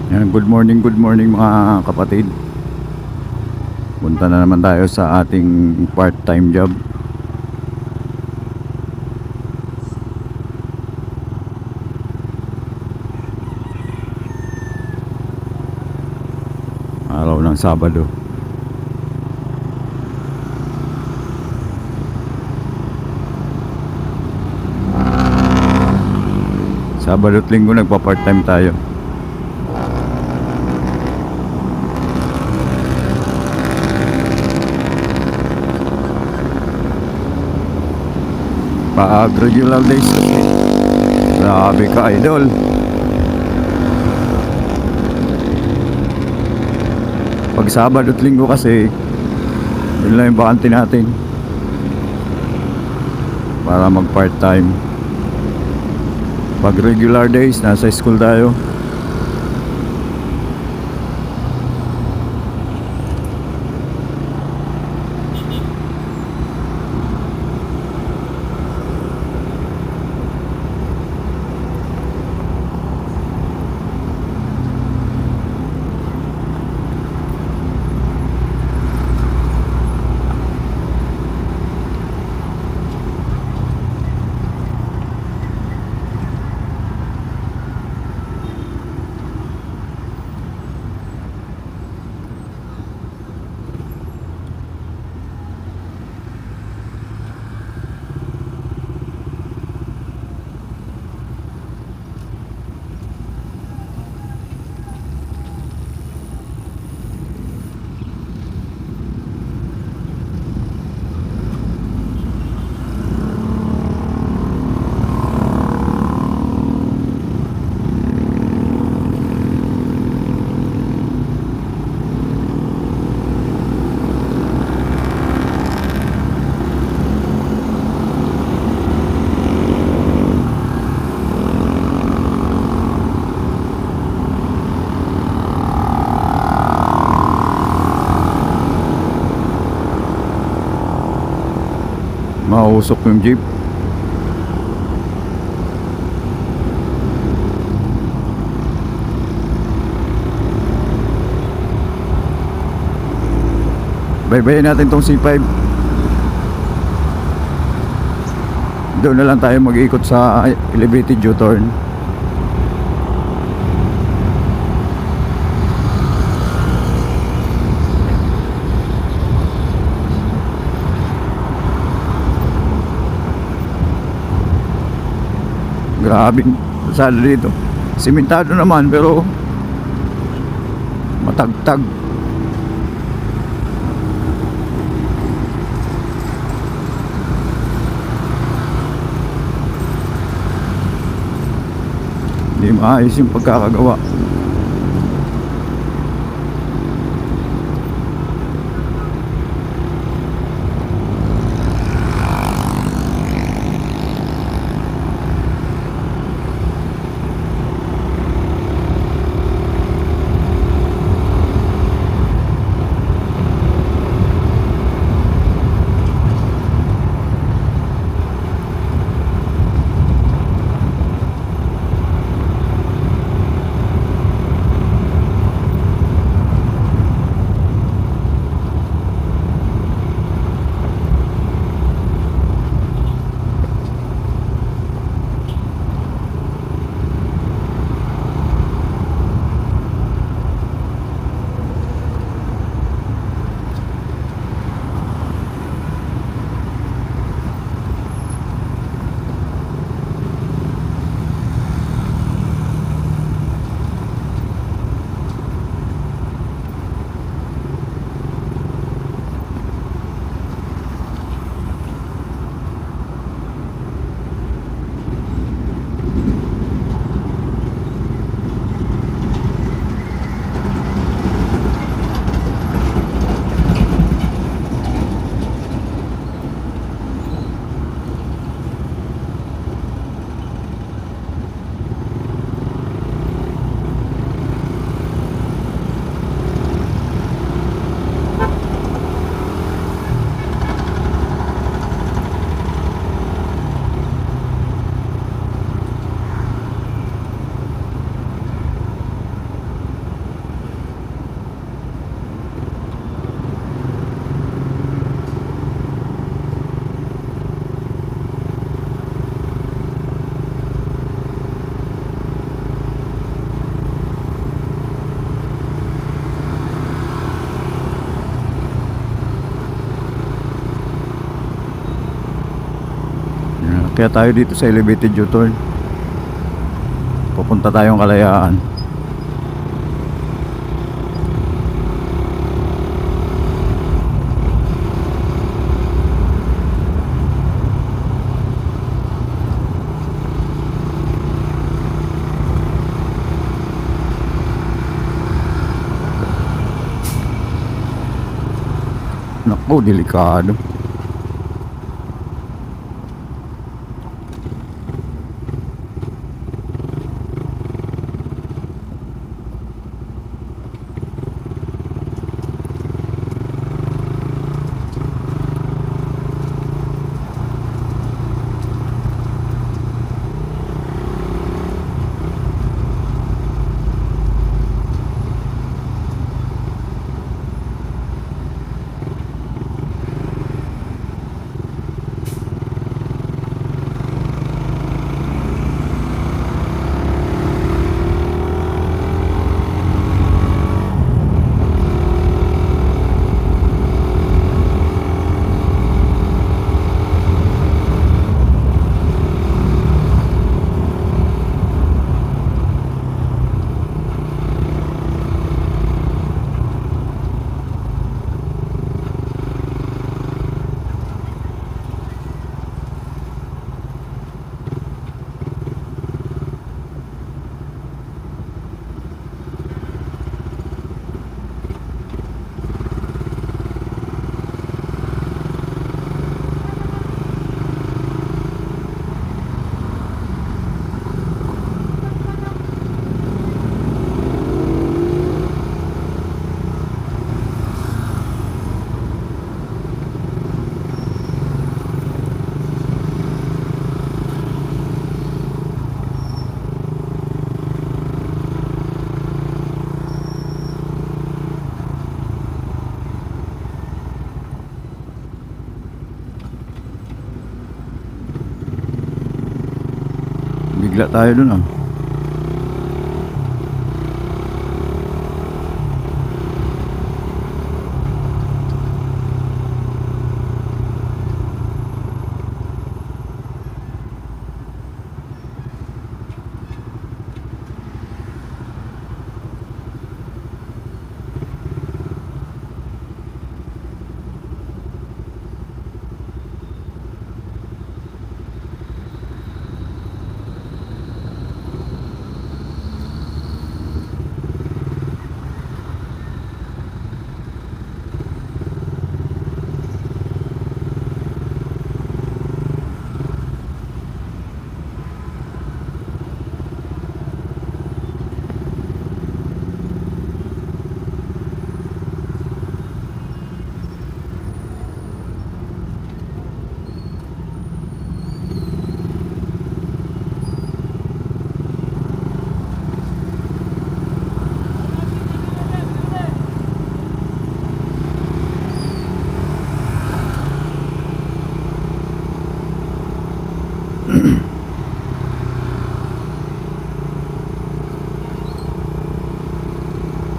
Yan, good morning mga kapatid. Punta na naman tayo sa ating part-time job. Araw ng Sabado. Sabado at Linggo nagpa-part-time tayo. Pag regular days kasi, grabe ka idol. Pag Sabado at Linggo kasi, yun lang yung bakante natin para mag part-time. Pag regular days, nasa school tayo. Mausok yung jeep. Baybayin natin tong C5. Doon na lang tayo mag-ikot sa elevated U-turn. Grabing sala dito. Simentado naman pero matagtag. Hindi maayos yung pagkakagawa. Kaya tayo dito sa elevated U-turn. Pupunta tayong Kalayaan. Naku, delikado. Bigla tayo dun ah.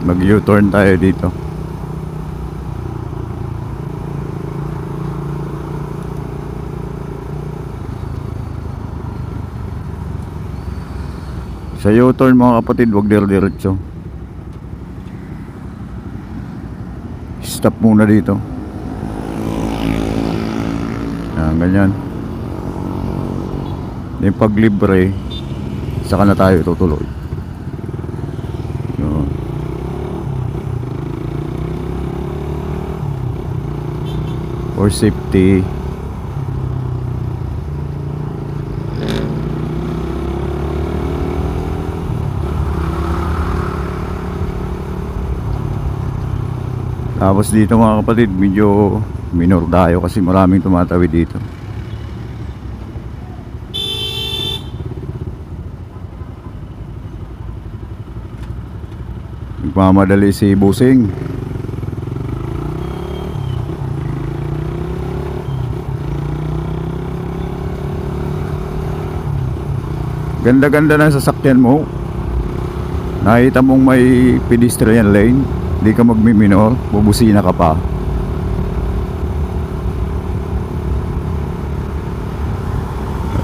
Mag U-turn tayo dito. Sa U-turn mga kapatid, wag dire-diretso. Stop muna dito. Yan, ganyan. Yung pag libre, saka na tayo tutuloy. Yun. For safety. Tapos dito mga kapatid, medyo minor tayo kasi maraming tumatawid dito. Nagmamadali si Busing. Ganda-ganda ng sasakyan mo. Nakita mong may pedestrian lane, di ka magmiminor, bubusina ka pa.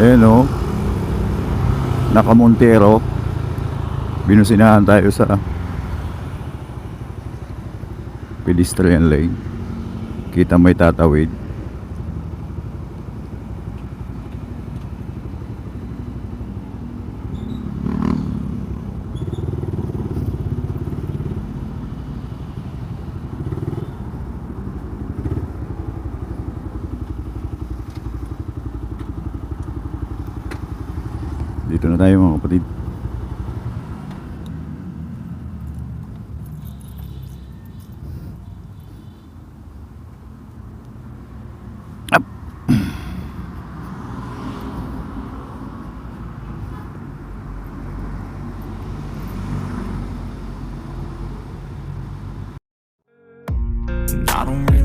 Ayan o. Naka-Montero. Binusinahan tayo sa pedestrian lane. Kita may tatawid. Dito na tayo mga kapatid. Up. I don't really